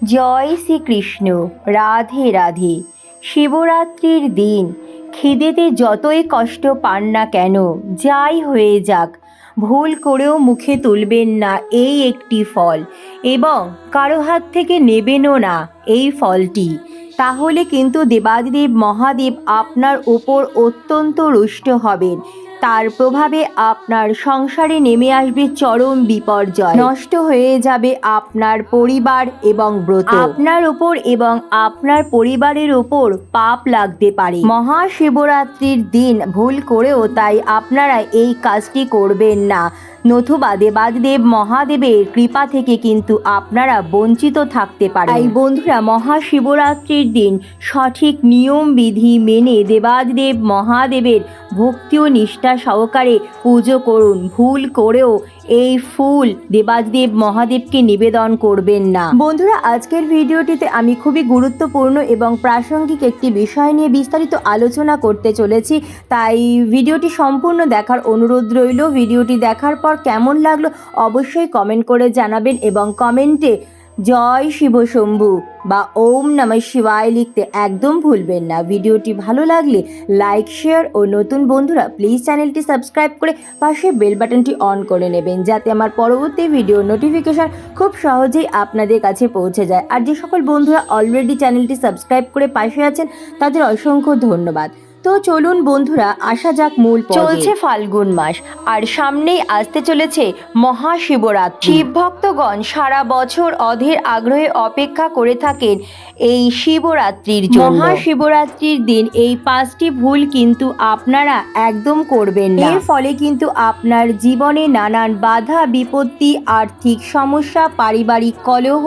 জয় শ্রীকৃষ্ণ। রাধে রাধে। শিবরাত্রির দিন খিদেতে যতই কষ্ট পান না কেন, যাই হয়ে যাক, ভুল করেও মুখে তুলবেন না এই একটি ফল, এবং কারো হাত থেকে নেবেনও না এই ফলটি। তাহলে কিন্তু দেবাদিদেব মহাদেব আপনার উপর অত্যন্ত রুষ্ট হবেন। তার প্রভাবে আপনার সংসারে নেমে আসবে চরম বিপর্যয়, নষ্ট হয়ে যাবে আপনার পরিবার এবং ব্রত। আপনার উপর এবং আপনার পরিবারের উপর পাপ লাগতে পারে। মহাশিবরাত্রির দিন ভুল করেও তাই আপনারা এই কাজটি করবেন না, নতুবা দেবাদিদেব মহাদেবের কৃপা থেকে কিন্তু আপনারা বঞ্চিত থাকতে পারেন। তাই বন্ধুরা, মহাশিবরাত্রির দিন সঠিক নিয়ম বিধি মেনে দেবাদিদেব মহাদেবের ভক্তি ও নিষ্ঠা সহকারে পুজো করুন। ভুল করেও এই ফুল দেবাদিদেব মহাদেবকে নিবেদন করবেন না। বন্ধুরা, আজকের ভিডিওটিতে আমি খুবই গুরুত্বপূর্ণ এবং প্রাসঙ্গিক একটি বিষয় নিয়ে বিস্তারিত আলোচনা করতে চলেছি, তাই ভিডিওটি সম্পূর্ণ দেখার অনুরোধ রইল। ভিডিওটি দেখার পর কেমন লাগলো অবশ্যই কমেন্ট করে জানাবেন এবং কমেন্টে জয় শিব শম্ভু বা ওম নমঃ শিবায় লিখতে একদম ভুলবেন না। ভিডিওটি ভালো লাগলে লাইক, শেয়ার ও নতুন বন্ধুরা প্লিজ চ্যানেলটি সাবস্ক্রাইব করে পাশে বেল বাটনটি অন করে নেবেন, যাতে আমার পরবর্তী ভিডিও নোটিফিকেশন খুব সহজেই আপনাদের কাছে পৌঁছে যায়। আর যে সকল বন্ধুরা অলরেডি চ্যানেলটি সাবস্ক্রাইব করে পাশে আছেন তাদের অসংখ্য ধন্যবাদ। তো চলুন বন্ধুরা, আসা যাক মূল পর্বে। চলছে ফাল্গুন মাস আর সামনেই আসতে চলেছে মহাশিবরাত্রি। শিব ভক্তগণ সারা বছর অধীর আগ্রহে অপেক্ষা করে থাকেন এই শিবরাত্রির জন্য। মহাশিবরাত্রির দিন এই 5টি ভুল কিন্তু আপনারা একদম করবেন না। এর ফলে কিন্তু আপনার জীবনে নানান বাধা বিপত্তি, আর্থিক সমস্যা, পারিবারিক কলহ,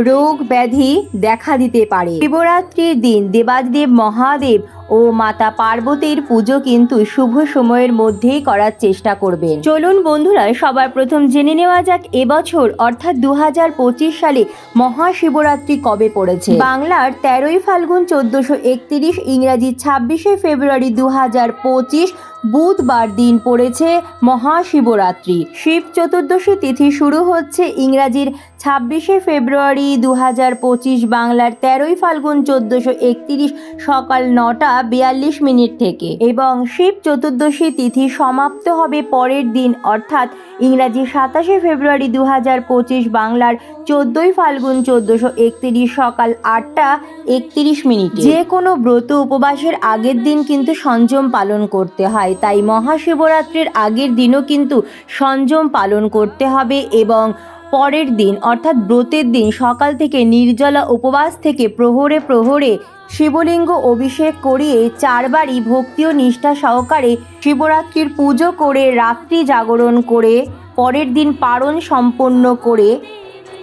রোগ ব্যাধি দেখা দিতে পারে। শিবরাত্রির দিন দেবাদিদেব মহাদেব ও মাতা পার্বতীর পুজো কিন্তু শুভ সময়ের মধ্যেই করার চেষ্টা করবেন। চলুন বন্ধুরা, সবার প্রথম জেনে নেওয়া যাক এবছর অর্থাৎ 2025 সালে মহাশিবরাত্রি কবে পড়েছে। বাংলার 13ই ফাল্গুন 1431, ইংরাজি 26শে ফেব্রুয়ারি 2025 বুধবার দিন পড়েছে মহাশিবরাত্রি। শিব চতুর্দশী তিথি শুরু হচ্ছে ইংরাজির 26শে ফেব্রুয়ারি 2025, বাংলার 13ই ফাল্গুন 1431 সকাল 9:42 থেকে, এবং শিব চতুর্দশী তিথি সমাপ্ত হবে পরের দিন অর্থাৎ ইংরাজি 27শে ফেব্রুয়ারি 2025, বাংলার 14ই ফাল্গুন 1431 সকাল 8:31। যে কোনো ব্রত উপবাসের আগের দিন কিন্তু সংযম পালন করতে হয়, তাই মহাশিবরাত্রির আগের দিনও কিন্তু সংযম পালন করতে হবে এবং পরের দিন অর্থাৎ ব্রতের দিন সকাল থেকে নির্জলা উপবাস থেকে প্রহরে প্রহরে শিবলিঙ্গ অভিষেক করিয়ে 4 বারই ভক্তি ও নিষ্ঠা সহকারে শিবরাত্রির পুজো করে রাত্রি জাগরণ করে পরের দিন পারণ সম্পন্ন করে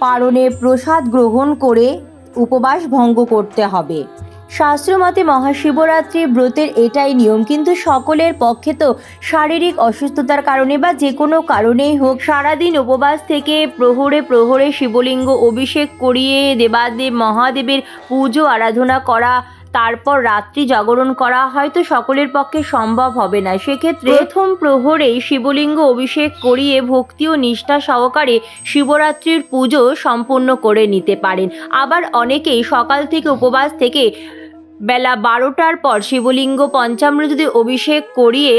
পারণে প্রসাদ গ্রহণ করে উপবাস ভঙ্গ করতে হবে। শাস্ত্রমতে মহাশিবরাত্রি ব্রতের এটাই নিয়ম, কিন্তু সকলের পক্ষে তো শারীরিক অসুস্থতার কারণে বা যে কোনো কারণেই হোক সারাদিন উপবাস থেকে প্রহরে প্রহরে শিবলিঙ্গ অভিষেক করিয়ে দেবাদেব মহাদেবের পুজো আরাধনা করা, তারপর রাত্রি জাগরণ করা হয়তো সকলের পক্ষে সম্ভব হবে না। সেক্ষেত্রে প্রথম প্রহরেই শিবলিঙ্গ অভিষেক করিয়ে ভক্তি ও নিষ্ঠা সহকারে শিবরাত্রির পুজো সম্পূর্ণ করে নিতে পারেন। আবার অনেকেই সকাল থেকে উপবাস থেকে বেলা 12টার পর শিবলিঙ্গ পঞ্চামৃত দিয়ে অভিষেক করিয়ে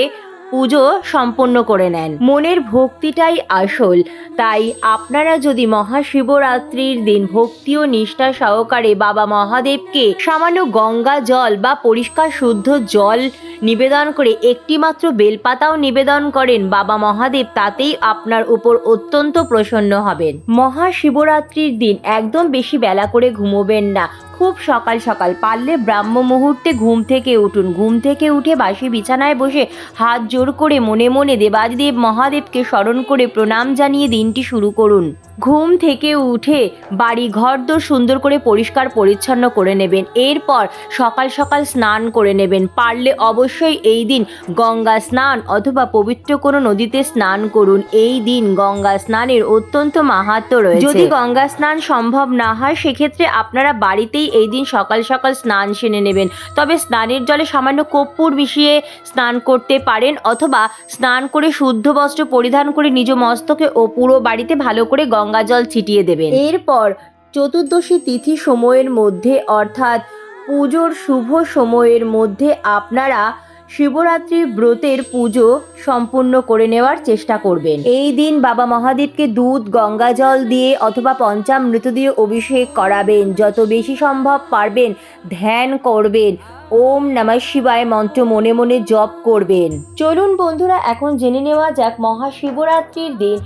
পুজো সম্পন্ন করে নেন। মনের ভক্তিটাই আসল, তাই আপনারা যদি মহাশিবরাত্রির দিন ভক্তি ও নিষ্ঠা সহকারে বাবা মহাদেবকে সামান্য গঙ্গা জল বা পরিষ্কার শুদ্ধ জল নিবেদন করে একটিমাত্র বেলপাতাও নিবেদন করেন বাবা মহাদেব, তাতেই আপনার উপর অত্যন্ত প্রসন্ন হবেন। মহাশিবরাত্রির দিন একদম বেশি বেলা করে ঘুমোবেন না, খুব সকাল সকাল পারলে ব্রাহ্ম মুহূর্তে ঘুম থেকে উঠুন। ঘুম থেকে উঠে বাসি বিছানায় বসে হাত জোর করে মনে মনে দেবাদিদেব মহাদেবকে স্মরণ করে প্রণাম জানিয়ে দিনটি শুরু করুন। ঘুম থেকে উঠে বাড়ি ঘরদোর সুন্দর করে পরিষ্কার পরিচ্ছন্ন করে নেবেন। এরপর সকাল সকাল স্নান করে নেবেন। পারলে অবশ্যই এই দিন গঙ্গা স্নান অথবা পবিত্র কোনো নদীতে স্নান করুন। এই দিন গঙ্গা স্নানের অত্যন্ত মাহাত্ম্য রয়েছে। যদি গঙ্গা স্নান সম্ভব না হয় সেক্ষেত্রে আপনারা বাড়িতেই এই দিন সকাল সকাল স্নান সেরে নেবেন। তবে স্নানের জলে সামান্য কর্পূর মিশিয়ে স্নান করতে পারেন, অথবা স্নান করে শুদ্ধ বস্ত্র পরিধান করে নিজ মস্তকে ও পুরো বাড়িতে ভালো করে গঙ্গা জল ছিটিয়ে দেবেন। এরপর চতুর্দশী তিথি সময়ের মধ্যে অর্থাৎ পুজোর শুভ সময়ের মধ্যে আপনারা শিবরাত্রির ব্রতের পুজো সম্পূর্ণ করে নেওয়ার চেষ্টা করবেন। এই দিন বাবা মহাদেবকে দুধ গঙ্গা জল দিয়ে অথবা পঞ্চামৃত দিয়ে অভিষেক করাবেন। যত বেশি সম্ভব পারবেন ধ্যান করবেন, ওম নমঃ শিবায় মন্ত্র মনে মনে জপ করবেন। চলুন বন্ধুরা, এখন জেনে নেওয়া যাক মহাশিবরাত্রির দিন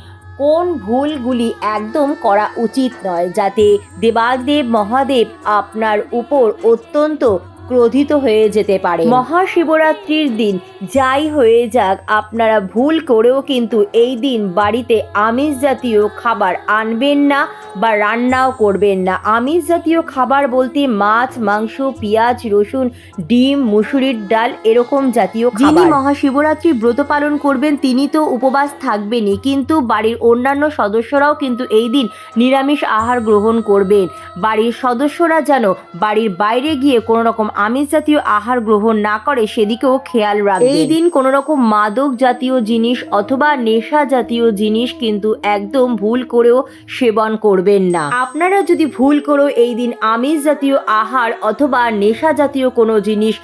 কোন ভুলগুলি একদম করা উচিত নয়, যাতে দেবাদেব মহাদেব আপনার উপর অত্যন্ত ক্রোধিত হয়ে যেতে পারে। মহাশিবরাত্রির দিন যাই হয়ে যাক, আপনারা ভুল করেও কিন্তু এই দিন বাড়িতে আমিষ জাতীয় খাবার আনবেন না বা রান্নাও করবেন না। আমিষ জাতীয় খাবার বলতে মাছ, মাংস, পেঁয়াজ, রসুন, ডিম, মুসুরির ডাল এরকম জাতীয় খাবার। যিনি মহাশিবরাত্রি ব্রত পালন করবেন তিনি তো উপবাস থাকবেনই, কিন্তু বাড়ির অন্যান্য সদস্যরাও কিন্তু এই দিন নিরামিষ আহার গ্রহণ করবেন। বাড়ির সদস্যরা যেন বাড়ির বাইরে গিয়ে কোনো রকম আমিষ জাতীয় আহার গ্রহণ না করে সেদিকেও খেয়াল রাখবেন। এই দিন কোনো রকম মাদক জাতীয় জিনিস অথবা নেশা জাতীয় জিনিস কিন্তু একদম ভুল করেও সেবন করবেন না। আপনারা যদি ভুল করেও এই দিন আমিষ জাতীয় আহার অথবা নেশা জাতীয় কোনো জিনিস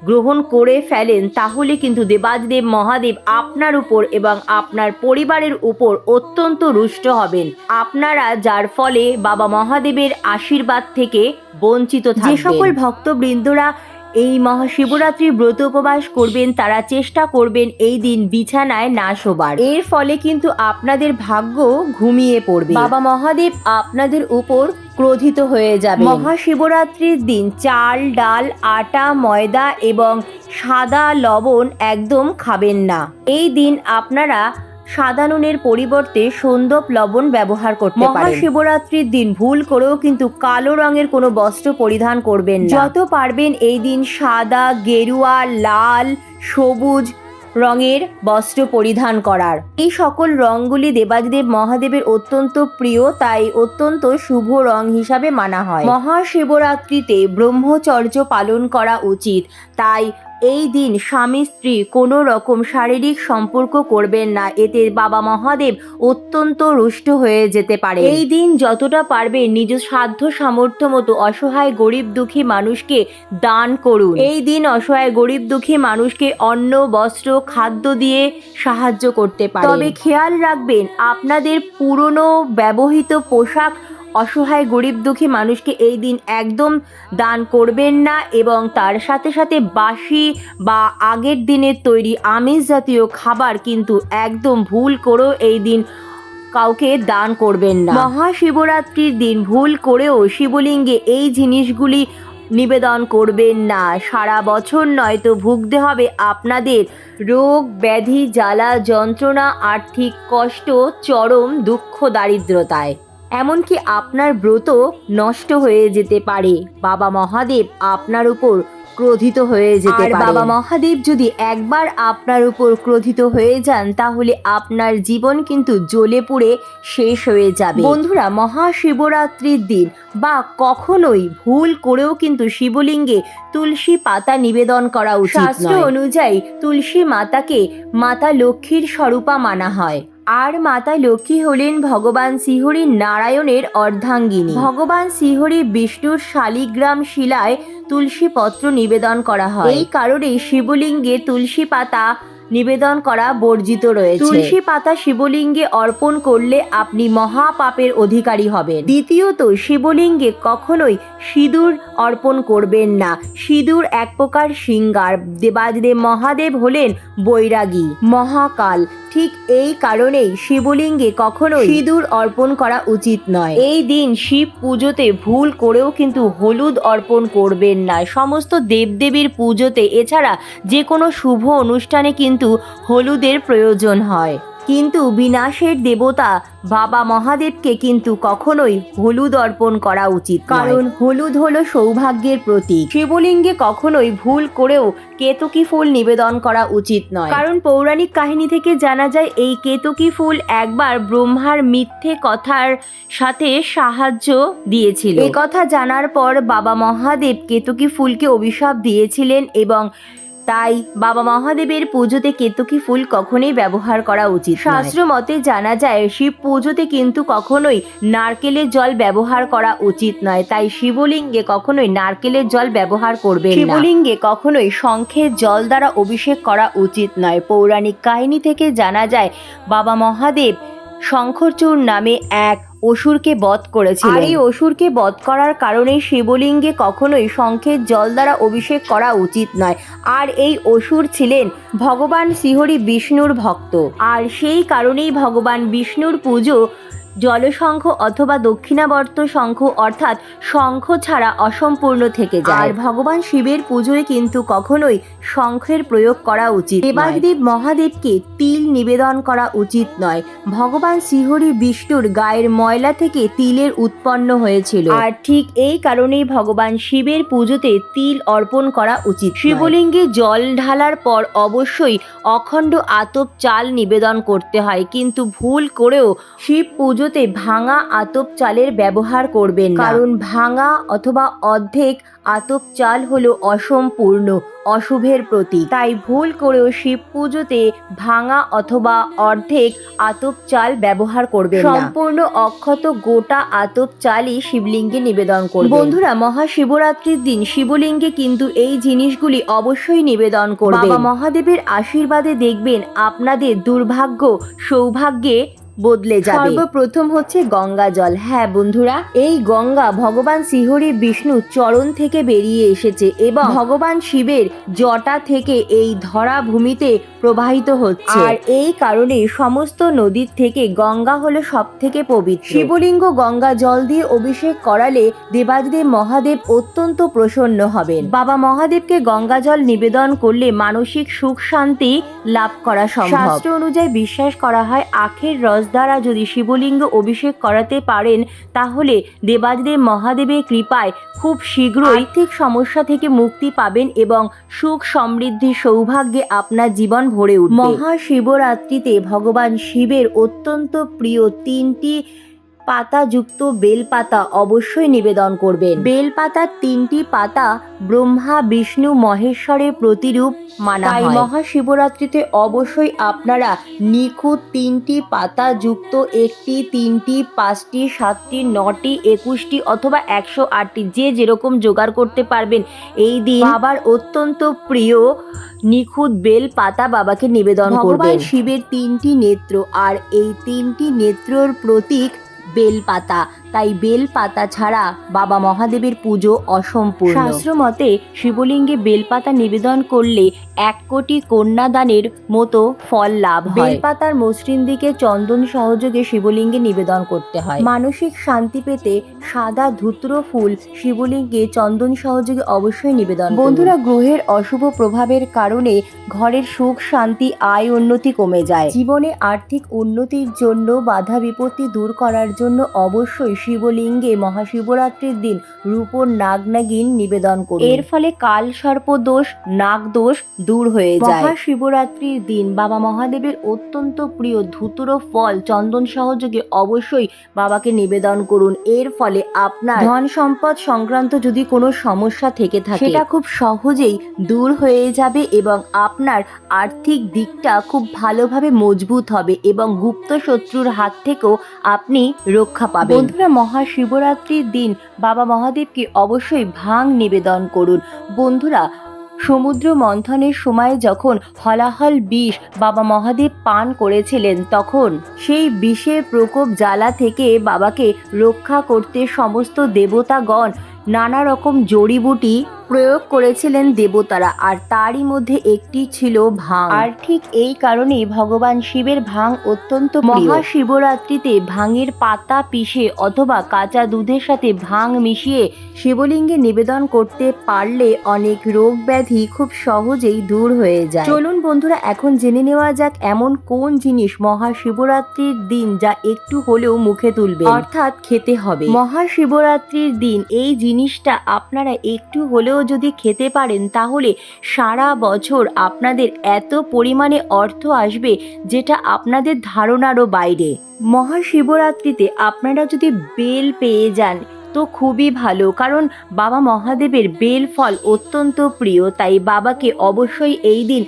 গ্রহণ করে ফেলেন তাহলে কিন্তু দেবাদেব মহাদেব আপনার উপর এবং আপনার পরিবারের উপর অত্যন্ত রুষ্ট হবেন আপনারা, যার ফলে বাবা মহাদেবের আশীর্বাদ থেকে বঞ্চিত থাকবেন। যে সকল ভক্তবৃন্দরা এই মহাশিবরাত্রির ব্রত উপবাস করবেন তারা চেষ্টা করবেন এই দিন বিছানায় না শোবার। এর ফলে কিন্তু আপনাদের ভাগ্য ঘুমিয়ে পড়বে, বাবা মহাদেব আপনাদের উপর ক্রোধিত হয়ে যাবে। মহাশিবরাত্রির দিন চাল, ডাল, আটা, ময়দা এবং সাদা লবণ একদম খাবেন না। এই দিন আপনারা সাদা নুনের পরিবর্তে সন্দক লবণ ব্যবহার করতে পারেন। মহাশিবরাত্রির দিন ভুল করেও কিন্তু কালো রঙের কোনো বস্ত্র পরিধান করবেন না। যত পারবেন এই দিন সাদা, গেরুয়া, লাল, সবুজ রঙের বস্ত্র পরিধান করার। এই সকল রঙগুলি দেবাদেব মহাদেবের অত্যন্ত প্রিয়, তাই অত্যন্ত শুভ রং হিসাবে মানা হয়। মহাশিবরাত্রিতে ব্রহ্মচর্য পালন করা উচিত, তাই এই দিন স্বামী স্ত্রী কোনো রকম শারীরিক সম্পর্ক করবেন না, এতে বাবা মহাদেব অত্যন্ত রুষ্ট হয়ে যেতে পারে। এই দিন যতটা পারবেন নিজ সাধ্য সামর্থ্য মতো অসহায় গরিব দুঃখী মানুষকে দান করুন। এই দিন অসহায় গরিব দুঃখী মানুষকে অন্ন, বস্ত্র, খাদ্য দিয়ে সাহায্য করতে পারেন। তবে খেয়াল রাখবেন আপনাদের পুরনো ব্যবহৃত পোশাক অসহায় গরিব দুঃখী মানুষকে এই দিন একদম দান করবেন না, এবং তার সাথে সাথে বাসি বা আগের দিনের তৈরি আমিষ জাতীয় খাবার কিন্তু একদম ভুল করেও এই দিন কাউকে দান করবেন না। মহাশিবরাত্রির দিন ভুল করেও শিবলিঙ্গে এই জিনিসগুলি নিবেদন করবেন না। সারা বছর নয়তো ভুগতে হবে আপনাদের রোগ, ব্যাধি, জ্বালা, যন্ত্রণা, আর্থিক কষ্ট, চরম দুঃখ, দারিদ্রতায়। এমনকি আপনার ব্রত নষ্ট হয়ে যেতে পারে। বাবা মহাদেব আপনার উপর ক্রোধিত হয়ে যেতে পারে। বাবা মহাদেব যদি একবার আপনার উপর ক্রোধিত হয়ে যান তাহলে আপনার জীবন কিন্তু জ্বলে পুড়ে শেষ হয়ে যাবে। বন্ধুরা, মহাশিবরাত্রির দিন বা কখনোই ভুল করেও কিন্তু শিবলিঙ্গে তুলসী পাতা নিবেদন করা উচিত নয়। শাস্ত্র অনুযায়ী তুলসী মাতাকে মাতা লক্ষ্মীর স্বরূপা মানা হয়, আর মাতা লক্ষ্মী হলেন ভগবান শ্রীহরি নারায়ণের অর্ধাঙ্গিনী। ভগবান শ্রীহরি বিষ্ণুর শালিগ্রাম শিলায় তুলসী পত্র নিবেদন করা হয়। এই কারণে শিবলিঙ্গে তুলসী পাতা নিবেদন করা বর্জিত রয়েছে। তুলসী পাতা শিবলিঙ্গে অর্পণ করলে আপনি মহাপাপের অধিকারী হবেন। দ্বিতীয়ত, শিবলিঙ্গে কখনোই সিঁদুর অর্পণ করবেন না। সিঁদুর এক প্রকার শৃঙ্গার। দেবাদেব মহাদেব হলেন বৈরাগী, মহাকাল। ঠিক এই কারণেই শিবলিঙ্গে কখনোই সিঁদুর অর্পণ করা উচিত নয়। এই দিন শিব পুজোতে ভুল করেও কিন্তু হলুদ অর্পণ করবেন না। সমস্ত দেবদেবীর পুজোতে এছাড়া যে কোনো শুভ অনুষ্ঠানে কিন্তু হলুদের প্রয়োজন হয়, কিন্তু বিনাশের দেবতা বাবা মহাদেবকে কিন্তু কখনোই হলুদ অর্পণ করা উচিত, কারণ হলুদ হলো সৌভাগ্যের প্রতীক। শিবলিঙ্গে কখনোই ভুল করেও কেতকী ফুল নিবেদন করা উচিত নয়, কারণ পৌরাণিক কাহিনী থেকে জানা যায় এই কেতকী ফুল একবার ব্রহ্মার মিথ্যে কথার সাথে সাহায্য দিয়েছিল। এই কথা জানার পর বাবা মহাদেব কেতকী ফুলকে অভিশাপ দিয়েছিলেন এবং তাই বাবা মহাদেবের পুজোতে কেতকী ফুল কখনোই ব্যবহার করা উচিত নয়। শাস্ত্র মতে জানা যায় শিব পুজোতে কিন্তু কখনোই নারকেলের জল ব্যবহার করা উচিত নয়, তাই শিবলিঙ্গে কখনোই নারকেলের জল ব্যবহার করবেন না। শিবলিঙ্গে কখনোই শঙ্খের জল দ্বারা অভিষেক করা উচিত নয়। পৌরাণিক কাহিনী থেকে জানা যায় বাবা মহাদেব শঙ্খচূড় নামে এক অসুরকে বধ করেছিলেন। আর এই অসুরকে বধ করার কারণে শিবলিঙ্গে কখনোই শঙ্খের জল দ্বারা অভিষেক করা উচিত নয়। আর এই অসুর ছিলেন ভগবান শ্রীহরি বিষ্ণুর ভক্ত, আর সেই কারণেই ভগবান বিষ্ণুর পুজো জলশঙ্খ অথবা দক্ষিণাবর্ত শঙ্খ অর্থাৎ শঙ্খ ছাড়া অসম্পূর্ণ থেকে যায়। আর ভগবান শিবের পুজোয় কিন্তু কখনোই শঙ্খের প্রয়োগ করা উচিত। দেবাদিদেব মহাদেবকে তিল নিবেদন করা উচিত নয়। ভগবান শ্রীহরি বিষ্ণুর গায়ের ময়লা থেকে তিলের উৎপন্ন হয়েছিল, আর ঠিক এই কারণেই ভগবান শিবের পুজোতে তিল অর্পণ করা উচিত। শিবলিঙ্গে জল ঢালার পর অবশ্যই অখণ্ড আতপ চাল নিবেদন করতে হয়, কিন্তু ভুল করেও শিব পুজোতে ভাঙা আতপ চালের ব্যবহার করবেন না, কারণ ভাঙা অথবা অর্ধেক আতপ চাল হলো অসম্পূর্ণ, অশুভের প্রতীক। তাই ভুল করেও শিব পুজোতে ভাঙা অথবা অর্ধেক আতপ চাল ব্যবহার করবেন না। সম্পূর্ণ অক্ষত গোটা আতপ চালই শিবলিঙ্গে নিবেদন করবেন। বন্ধুরা, মহাশিবরাত্রির দিন শিবলিঙ্গে কিন্তু এই জিনিসগুলি অবশ্যই নিবেদন করবেন। বাবা মহাদেবের আশীর্বাদে দেখবেন আপনাদের দুর্ভাগ্য সৌভাগ্যে বদলে যাবে। সর্বপ্রথম হচ্ছে গঙ্গা জল। হ্যাঁ বন্ধুরা, এই গঙ্গা ভগবান শ্রীহরি বিষ্ণু চরণ থেকে বেরিয়ে এসেছে এবং ভগবান শিবের জটা থেকে এই ধরা ভূমিতে প্রবাহিত হচ্ছে। আর এই কারণে সমস্ত নদীর থেকে গঙ্গা হলো সব থেকে পবিত্র। শিবলিঙ্গ গঙ্গা জল দিয়ে অভিষেক করালে দেবাদিদেব মহাদেব অত্যন্ত প্রসন্ন হবেন। বাবা মহাদেবকে গঙ্গা জল নিবেদন করলে মানসিক সুখ শান্তি লাভ করা সম্ভব। শাস্ত্র অনুযায়ী বিশ্বাস করা হয় আখের রস দ্বারা যদি শিবলিঙ্গ অভিষেক করাতে পারেন তাহলে দেবাদিদেব মহাদেবের কৃপায় খুব শীঘ্রই আর্থিক সমস্যা থেকে মুক্তি পাবেন এবং সুখ সমৃদ্ধি সৌভাগ্যে আপনার জীবন ভরে উঠবে। মহাশিবরাত্রিতে ভগবান শিবের অত্যন্ত প্রিয় 3টি পাতাযুক্ত বেলপাতা অবশ্যই নিবেদন করবেন। বেলপাতার 3টি পাতা ব্রহ্মা বিষ্ণু মহেশ্বরের প্রতিরূপ মানা হয়। তাই মহাশিবরাত্রিতে অবশ্যই আপনারা নিখুঁত 3টি পাতা যুক্ত 1টি 3টি 5টি 7টি 9টি 21টি অথবা 108টি যে যেরকম জোগাড় করতে পারবেন এই দিন বাবার অত্যন্ত প্রিয় নিখুঁত বেল পাতা বাবাকে নিবেদন করবেন। ভগবান শিবের 3টি নেত্র, আর এই 3টি নেত্রর প্রতীক বেলপাতা, তাই বেলপাতা ছাড়া বাবা মহাদেবের পুজো অসম্পূর্ণ। শাস্ত্র মতে শিবলিঙ্গে বেলপাতা নিবেদন করলে 1 কোটি কন্যাদানের মতো ফল লাভ হয়। বেলপাতার মসৃণ দিকে চন্দন সহযোগে শিবলিঙ্গে নিবেদন করতে হয়। মানসিক শান্তি পেতে সাদা ধুত্র ফুল শিবলিঙ্গে চন্দন সহযোগে অবশ্যই নিবেদন। বন্ধুরা, গ্রহের অশুভ প্রভাবের কারণে ঘরের সুখ শান্তি আয় উন্নতি কমে যায়। জীবনে আর্থিক উন্নতির জন্য বাধা বিপত্তি দূর করার জন্য অবশ্যই শিবলিঙ্গে মহাশিবরাত্রির দিন রূপোর নাগনাগিন নিবেদন করুন। এর ফলে কাল সর্প দোষ নাগ দোষ দূর হয়ে যায়। মহাশিবরাত্রির দিন বাবা মহাদেবের অত্যন্ত প্রিয় ধুতুরো ফল চন্দন সহযোগে অবশ্যই বাবাকে নিবেদন করুন। এর ফলে আপনার ধন সম্পদ সংক্রান্ত যদি কোনো সমস্যা থেকে থাকে সেটা খুব সহজেই দূর হয়ে যাবে এবং আপনার আর্থিক দিকটা খুব ভালোভাবে মজবুত হবে এবং গুপ্ত শত্রুর হাত থেকেও আপনি রক্ষা পাবেন। বন্ধুরা, মহাশিবরাত্রির দিন বাবা মহাদেবকে অবশ্যই ভাং নিবেদন করুন। বন্ধুরা, সমুদ্র মন্থনের সময় যখন হলাহল বিষ বাবা মহাদেব পান করেছিলেন তখন সেই বিষের প্রকোপ জ্বালা থেকে বাবাকে রক্ষা করতে সমস্ত দেবতাগণ নানা রকম জড়িবুটি প্রয়োগ করেছিলেন দেবতারা, আর তারই মধ্যে একটি ছিল ভাং। আর ঠিক এই কারণেই ভগবান শিবের ভাং অত্যন্ত প্রিয়। মহাশিবরাত্রিতে ভাঙের পাতা পিষে অথবা কাঁচা দুধের সাথে ভাং মিশিয়ে শিবলিঙ্গে নিবেদন করতে পারলে অনেক রোগ ব্যাধি খুব সহজেই দূর হয়ে যায়। চলুন বন্ধুরা, এখন জেনে নেওয়া যাক এমন কোন জিনিস মহাশিবরাত্রির দিন যা একটু হলেও মুখে তুলবে, অর্থাৎ খেতে হবে। মহাশিবরাত্রির দিন এই জিনিসটা আপনারা একটু হলেও যদি খেতে পারেন তাহলে সারা বছর আপনাদের এত পরিমাণে অর্থ আসবে যেটা আপনাদের ধারণারও বাইরে। মহাশিবরাত্রিতে আপনারা যদি বেল পেয়ে যান তো খুবই ভালো, কারণ বাবা মহাদেবের বেল ফল অত্যন্ত প্রিয়, তাই বাবাকে অবশ্যই এই দিন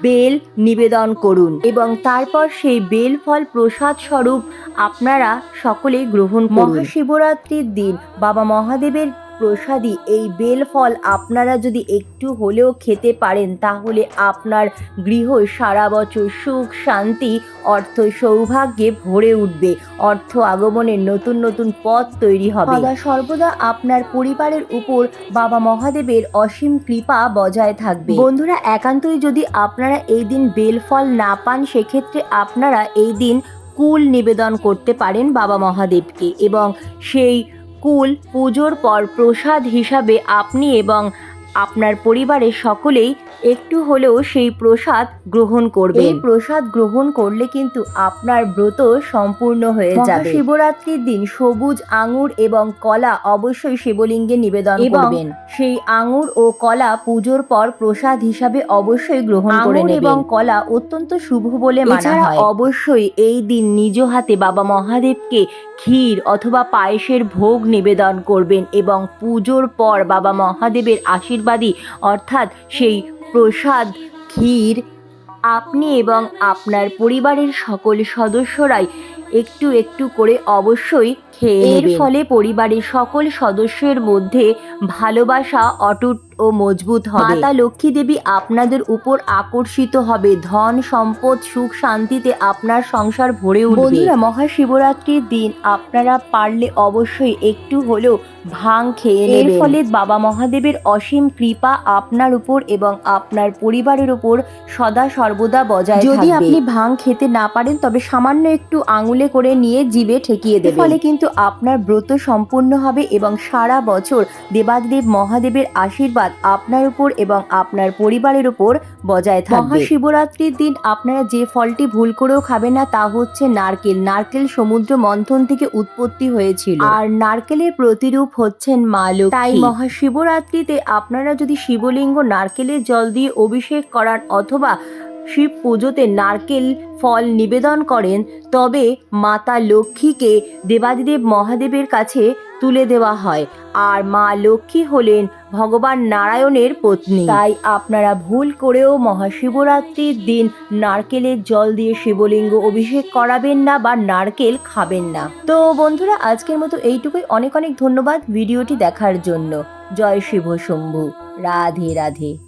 বেল নিবেদন করুন এবং তারপর সেই বেল ফল প্রসাদ স্বরূপ আপনারা সকলে গ্রহণ করুন। মহাশিবরাত্রির দিন বাবা মহাদেবের প্রসাদী এই বেল ফল আপনারা যদি একটু হলেও খেতে পারেন, তাহলে আপনার গৃহ সারা বছর সুখ শান্তি অর্থ সৌভাগ্যে ভরে উঠবে, অর্থ আগমনের নতুন নতুন পথ তৈরি হবে। সদা সর্বদা আপনার পরিবারের উপর বাবা মহাদেবের অসীম কৃপা বজায় থাকবে। বন্ধুরা, একান্তই যদি আপনারা এই দিন বেল ফল না পান, সেক্ষেত্রে আপনারা এই দিন কুল নিবেদন করতে পারেন বাবা মহাদেবকে এবং সেই কুল পুজোর পর প্রসাদ হিসাবে আপনি এবং আপনার পরিবারের সকলেই একটু হলেও সেই প্রসাদ গ্রহণ করবেন। এই প্রসাদ গ্রহণ করলে কিন্তু আপনার ব্রত সম্পূর্ণ হয়ে যাবে। শিবরাত্রির দিন সবুজ আঙুর এবং কলা অবশ্যই শিবলিঙ্গে নিবেদন করবেন। সেই আঙুর ও কলা পুজোর পর প্রসাদ হিসাবে অবশ্যই গ্রহণ করে নেবেন। এবং কলা অত্যন্ত শুভ বলে মানা হয়। অবশ্যই এই দিন নিজ হাতে বাবা মহাদেবকে ক্ষীর অথবা পায়েসের ভোগ নিবেদন করবেন এবং পুজোর পর বাবা মহাদেবের আশীর্বাদী অর্থাৎ সেই প্রসাদ ক্ষীর আপনি এবং আপনার পরিবারের সকল সদস্যরাই একটু একটু করে অবশ্যই খেয়ে নেবেন। এর ফলে পরিবারের সকল সদস্যের মধ্যে ভালোবাসা অটুট ও মজবুত হবে। মাতা লক্ষ্মী দেবী আপনাদের উপর আকর্ষিত হবে, ধন সম্পদ সুখ শান্তিতে আপনার সংসার ভরে উঠবে। বন্ধুরা, মহাশিবরাত্রির দিন আপনারা পারলে অবশ্যই একটু হলেও ভাং খেয়ে নেবেন। এর ফলে বাবা মহাদেবের অসীম কৃপা আপনার উপর এবং আপনার পরিবারের উপর সদা সর্বদা বজায় থাকবে। যদি আপনি ভাং খেতে না পারেন, তবে সামান্য একটু আঙুলে করে নিয়ে জিভে ঠেকিয়ে দেবেন। ফলে কিন্তু আপনার ব্রত সম্পূর্ণ হবে এবং সারা বছর দেবাদেব মহাদেবের আশীর্বাদ আপনার উপর এবং আপনার পরিবারের উপর বজায় থাকবে। মহাশিবরাত্রির দিন আপনারা যে ফলটি ভুল করেও খাবেন না, তা হচ্ছে নারকেল। নারকেল সমুদ্র মন্থন থেকে উৎপত্তি হয়েছিল, আর নারকেলের প্রতিরূপ হচ্ছেন মা লক্ষ্মী। তাই মহাশিবরাত্রিতে আপনারা যদি শিবলিঙ্গ নারকেলের জল দিয়ে অভিষেক করান অথবা শিব পুজোতে নারকেল ফল নিবেদন করেন, তবে মাতা লক্ষ্মীকে দেবাদিদেব মহাদেবের কাছে তুলে দেওয়া হয়। আর মা লক্ষ্মী হলেন ভগবান নারায়ণের পত্নী। তাই আপনারা ভুল করেও মহাশিবরাত্রির দিন নারকেলের জল দিয়ে শিবলিঙ্গ অভিষেক করাবেন না বা নারকেল খাবেন না। তো বন্ধুরা, আজকের মতো এইটুকুই। অনেক অনেক ধন্যবাদ ভিডিওটি দেখার জন্য। জয় শিব শম্ভু। রাধে রাধে।